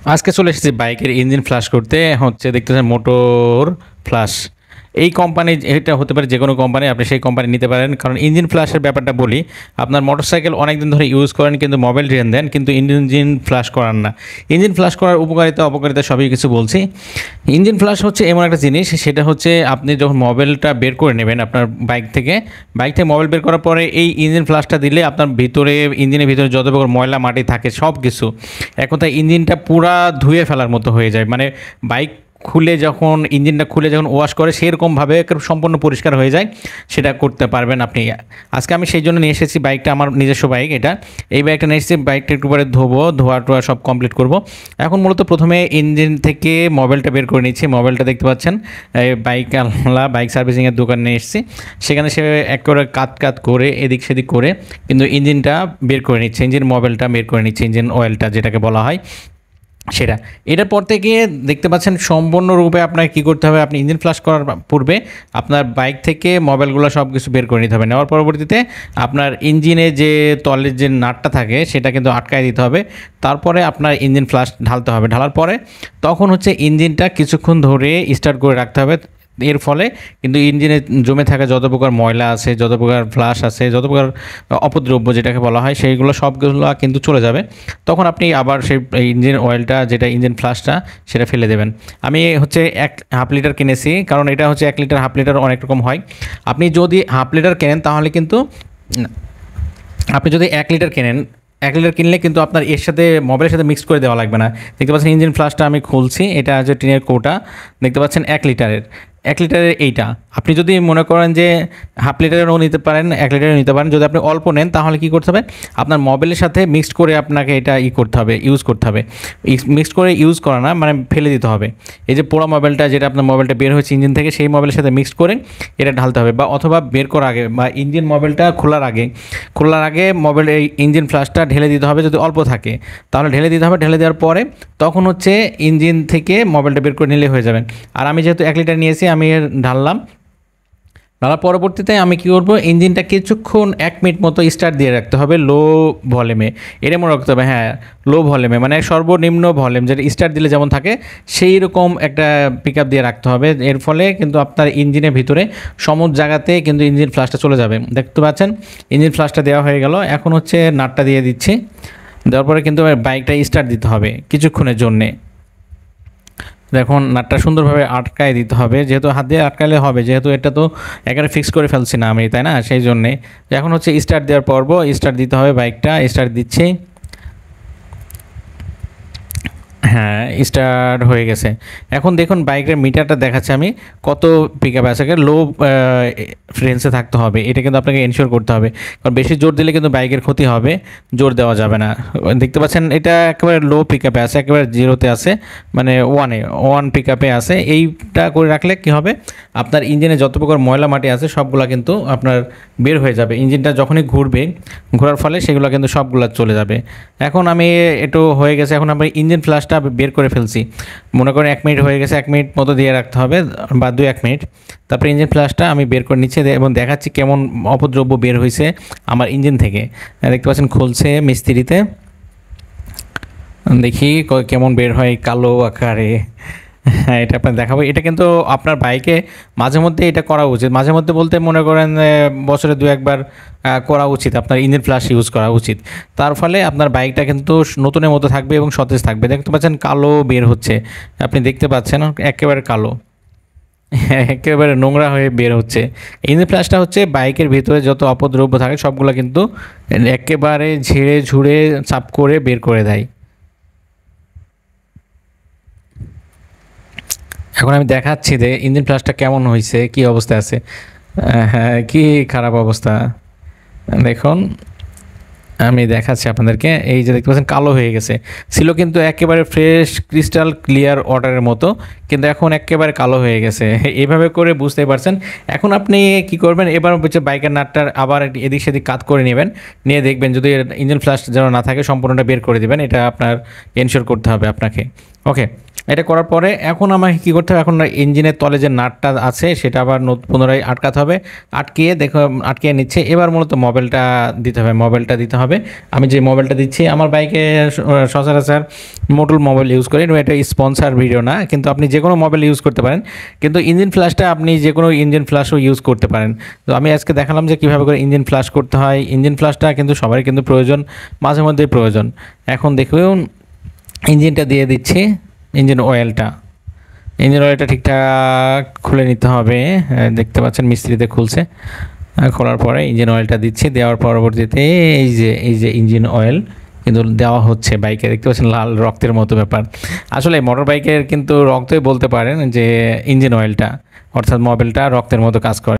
আজকে চলে এসেছি বাইকের ইঞ্জিন ফ্লাশ করতে। হচ্ছে দেখতেছেন মোটর ফ্লাশ। এই কোম্পানি, এটা হতে পারে যে কোনো কোম্পানি, আপনি সেই কোম্পানি নিতে পারেন। কারণ ইঞ্জিন ফ্লাশের ব্যাপারটা বলি, আপনার মোটরসাইকেল অনেক দিন ধরে ইউজ করেন কিন্তু মোবাইল ড্রেন দেন, কিন্তু ইঞ্জিন ফ্লাশ করান না। ইঞ্জিন ফ্লাশ করার উপকারিতা অপকারিতা সবই কিছু বলছি। ইঞ্জিন ফ্লাশ হচ্ছে এমন একটা জিনিস, সেটা হচ্ছে আপনি যখন মোবাইলটা বের করে নেবেন আপনার বাইক থেকে মোবাইল বের করার পরে এই ইঞ্জিন ফ্লাশটা দিলে আপনার ভিতরে, ইঞ্জিনের ভিতরে যত প্রকার ময়লা মাটি থাকে সব কিছু এক কথায় ইঞ্জিনটা পুরা ধুয়ে ফেলার মতো হয়ে যায়। মানে বাইক ইঞ্জিনটা খুলে যখন ওয়াশ করে সেরকমভাবে সম্পূর্ণ পরিষ্কার হয়ে যায়। সেটা করতে পারবেন আপনি। আজকে আমি সেই জন্য নিয়ে এসেছি বাইকটা, আমার নিজস্ব বাইক এটা। এই বাইকটা নিয়ে এসেছি, বাইকটা একটু পরে ধোয়া টোয়া সব কমপ্লিট করব। এখন মূলত প্রথমে ইঞ্জিন থেকে মোবাইলটা বের করে নিচ্ছি। মোবাইলটা দেখতে পাচ্ছেন বাইক সার্ভিসিংয়ের দোকান নিয়ে এসেছি। সেখানে সে একেবারে কাট করে এদিক সেদিক করে কিন্তু ইঞ্জিনটা বের করে নিচ্ছে, মোবাইলটা বের করে নিচ্ছে, ইঞ্জিন অয়েলটা যেটাকে বলা হয় সেটা। এটার পর থেকে দেখতে পাচ্ছেন সম্পূর্ণরূপে আপনাকে কী করতে হবে, আপনি ইঞ্জিন ফ্লাশ করার পূর্বে আপনার বাইক থেকে মোবাইলগুলো সব কিছু বের করে নিতে হবে। নেওয়ার পরবর্তীতে আপনার ইঞ্জিনে যে তলের যে নাটটা থাকে সেটা কিন্তু আটকায় দিতে হবে। তারপরে আপনার ইঞ্জিন ফ্লাশ ঢালতে হবে। ঢালার পরে তখন হচ্ছে ইঞ্জিনটা কিছুক্ষণ ধরে স্টার্ট করে রাখতে হবে। এর ফলে কিন্তু ইঞ্জিনে জমে থাকা যত প্রকার ময়লা আছে, যত প্রকার ফ্লাশ আছে, যত প্রকার অপদ্রব্য যেটাকে বলা হয় সেইগুলো সবগুলো কিন্তু চলে যাবে। তখন আপনি আবার সেই ইঞ্জিন অয়েলটা, যেটা ইঞ্জিন ফ্লাশটা, সেটা ফেলে দেবেন। আমি হচ্ছে 1.5 লিটার কিনেছি, কারণ এটা হচ্ছে 1 লিটার 1/2 লিটার অনেক রকম হয়। আপনি যদি 1/2 লিটার কেনেন তাহলে কিন্তু, আপনি যদি 1 লিটার কেনেন, 1 লিটার কিনলে কিন্তু আপনার এর সাথে মোবাইলের সাথে মিক্স করে দেওয়া লাগবে না। দেখতে পাচ্ছেন ইঞ্জিন ফ্লাশটা আমি খুলছি, এটা হচ্ছে টিনের কৌটা, দেখতে পাচ্ছেন 1 লিটারের এইটা। আপনি যদি মনে করেন যে 1/2 লিটারেরও নিতে পারেন, 1 লিটারেরও নিতে পারেন। যদি আপনি অল্প নেন তাহলে কী করতে হবে, আপনার মোবাইলের সাথে মিক্সড করে আপনাকে এটা ইউজ করতে হবে। মিক্সড করে ইউজ করা না, মানে ফেলে দিতে হবে। এই যে পোড়া মোবাইলটা, যেটা আপনার মোবাইলটা বের হয়েছে ইঞ্জিন থেকে, সেই মোবাইলের সাথে মিক্সড করে এটা ঢালতে হবে। বা অথবা বের করার আগে বা মোবাইলটা খোলার আগে মোবাইল এই ইঞ্জিন ফ্লাশটা ঢেলে দিতে হবে। যদি অল্প থাকে তাহলে ঢেলে দিতে হবে। ঢেলে দেওয়ার পরে তখন হচ্ছে ইঞ্জিন থেকে মোবাইলটা বের করে নিলে হয়ে যাবে। আর আমি যেহেতু 1 লিটার নিয়েছি, আমি ঢালার পরবর্তীতে আমি কী করবো, ইঞ্জিনটা কিছুক্ষণ 1 মিনিট মতো স্টার্ট দিয়ে রাখতে হবে লো ভলিউমে। এটা মনে রাখতে হবে, হ্যাঁ, লো ভলিউমে, মানে সর্বনিম্ন ভলিউম, যেটা স্টার্ট দিলে যেমন থাকে সেই রকম একটা পিক আপ দিয়ে রাখতে হবে। এর ফলে কিন্তু আপনার ইঞ্জিনের ভিতরে সমস্ত জায়গাতে কিন্তু ইঞ্জিন ফ্লাশটা চলে যাবে। দেখতে পাচ্ছেন ইঞ্জিন ফ্লাশটা দেওয়া হয়ে গেল। এখন হচ্ছে নাটটা দিয়ে দিচ্ছি। দেওয়ার পরে কিন্তু বাইকটা স্টার্ট দিতে হবে কিছুক্ষণের জন্যে। দেখুন নাটটা সুন্দরভাবে আটকায় দিতে হবে, যেহেতু হাত দিয়ে আটকালে হবে, যেহেতু এটা তো একেবারে ফিক্স করে ফেলছি না আমি, তাই না? সেই জন্যে এখন হচ্ছে স্টার্ট দেওয়ার পর্ব, স্টার্ট দিতে হবে। বাইকটা স্টার্ট দিচ্ছি, হ্যাঁ, স্টার্ট হয়ে গেছে। এখন দেখুন বাইকের মিটারটা দেখাচ্ছে আমি কত পিক আপ আছে। লো ফ্রেন্সে থাকতে হবে, এটা কিন্তু আপনাকে এনশিওর করতে হবে। কারণ বেশি জোর দিলে কিন্তু বাইকের ক্ষতি হবে, জোর দেওয়া যাবে না। দেখতে পাচ্ছেন এটা একেবারে লো পিক আপে আছে, একেবারে জিরোতে আছে, মানে ওয়ান পিক আপে আছে। এইটা করে রাখলে কি হবে, আপনার ইঞ্জিনে যত প্রকার ময়লা মাটি আছে সবগুলা কিন্তু আপনার বের হয়ে যাবে। ইঞ্জিনটা যখনই ঘোরার ফলে সেগুলো কিন্তু সবগুলা চলে যাবে। এখন আমি একটু হয়ে গেছে, এখন আমি ইঞ্জিন ফ্লাশটা বের করে ফেলছি। মনে করেন 1 মিনিট হয়ে গেছে, 1 মিনিট মতো দিয়ে রাখতে হবে বা 2-1 মিনিট। তারপরে ইঞ্জিন ফ্লাশটা আমি বের করে নিচ্ছি এবং দেখাচ্ছি কেমন অপদ্রব্য বের হয়েছে আমার ইঞ্জিন থেকে। দেখতে পাচ্ছেন খুলছে মিস্ত্রিতে, দেখি কেমন বের হয় কালো আকারে। হ্যাঁ, এটা আপনার দেখাবো। এটা কিন্তু আপনার বাইকে মাঝে মধ্যে এটা করা উচিত। মাঝে মধ্যে বলতে মনে করেন বছরে 2-1 বার করা উচিত, আপনার ইঞ্জিন ফ্লাশ ইউজ করা উচিত। তার ফলে আপনার বাইকটা কিন্তু নতুনের মতো থাকবে এবং সতেজ থাকবে। দেখতে পাচ্ছেন কালো বের হচ্ছে, আপনি দেখতে পাচ্ছেন একেবারে কালো, একেবারে নোংরা হয়ে বের হচ্ছে। ইঞ্জিন ফ্লাশটা হচ্ছে বাইকের ভিতরে যত অপদ্রব্য থাকে সবগুলো কিন্তু একেবারে ঝেড়ে ঝুড়ে চাপ করে বের করে দেয়। এখন আমি দেখাচ্ছি যে ইঞ্জিন ফ্লাশটা কেমন হয়েছে, কী অবস্থায় আছে। হ্যাঁ, কী খারাপ অবস্থা দেখুন। আমি দেখাচ্ছি আপনাদেরকে, এই যে দেখতে পাচ্ছেন কালো হয়ে গেছে। ছিল কিন্তু একেবারে ফ্রেশ ক্রিস্টাল ক্লিয়ার ওয়াটারের মতো, কিন্তু এখন একেবারে কালো হয়ে গেছে। এইভাবে করে বুঝতে পারছেন। এখন আপনি কি করবেন, এবার হচ্ছে বাইকের নাটটার আবার এদিক সেদিক কাত করে নেবেন, নিয়ে দেখবেন যদি ইঞ্জিন ফ্লাশ যেন না থাকে সম্পূর্ণটা বের করে দেবেন। এটা আপনার এনশিওর করতে হবে আপনাকে। ওকে, এটা করার পরে এখন আমাকে কী করতে হবে, এখন ইঞ্জিনের তলে যে নাটটা আছে সেটা আবার পুনরায় আটকাতে হবে। আটকিয়ে দেখো আটকিয়ে নিচ্ছে। এবার মূলত মোবাইলটা দিতে হবে। আমি যে মোবাইলটা দিচ্ছি আমার বাইকে সচরাচর মোটল মোবাইল ইউজ করি, এটা স্পন্সার ভিডিও না, কিন্তু আপনি যে কোনো মোবাইল ইউজ করতে পারেন, কিন্তু ইঞ্জিন ফ্ল্যাশটা আপনি যে কোনো ইঞ্জিন ফ্ল্যাশও ইউজ করতে পারেন। তো আমি আজকে দেখালাম যে কীভাবে করে ইঞ্জিন ফ্ল্যাশ করতে হয়। ইঞ্জিন ফ্ল্যাশটা কিন্তু সবারই কিন্তু প্রয়োজন, মাঝে মধ্যেই প্রয়োজন। এখন দেখুন ইঞ্জিনটা দিয়ে দিচ্ছি, ইঞ্জিন অয়েলটা ঠিকঠাক খুলে নিতে হবে। দেখতে পাচ্ছেন মিস্ত্রিতে খুলছে। খোলার পরে ইঞ্জিন অয়েলটা দিচ্ছি, দেওয়ার পরবর্তীতে এই যে ইঞ্জিন অয়েল কিন্তু দেওয়া হচ্ছে বাইকে। দেখতে পাচ্ছেন লাল রক্তের মতো ব্যাপার। আসলে মোটর বাইকের কিন্তু রক্তই বলতে পারেন যে ইঞ্জিন অয়েলটা, অর্থাৎ মোবিলটা রক্তের মতো কাজ করে।